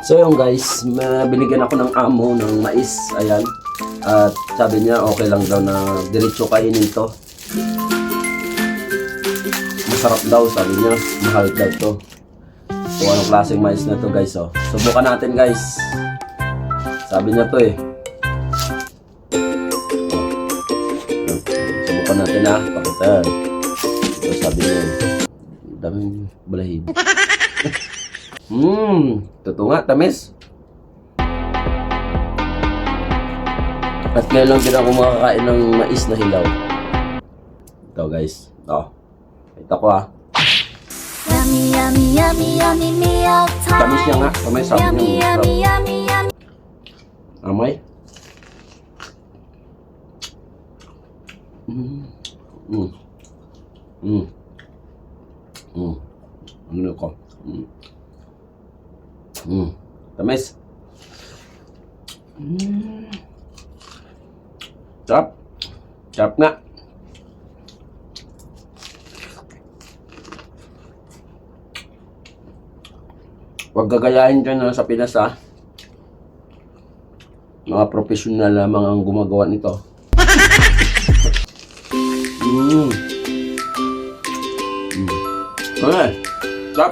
So yun guys, binigyan ako ng amo ng mais, ayan. At sabi niya okay lang daw na diretso kainin to. Masarap daw, sabi niya, mahal daw to. So anong klaseng mais na to guys, oh. Subukan natin guys. Sabi niya to eh. Subukan natin ha, pakitaan. So sabi niya, daming balahibo. Totoo nga, tamis. At ngayon lang din ako makakain ng mais na hilaw. Ito guys, ito. Ito ko ha. Yummy, yummy, yummy, yummy meal time. Tamis niya nga, tamis sabi Yummy, niya. yummy, yummy, yummy. Amay. Ano ko? Tamis. Sarap. Sarap nga. Huwag gagayahin dyan sa Pinas ha. Mga professional lamang ang gumagawa nito. Okay. Sarap.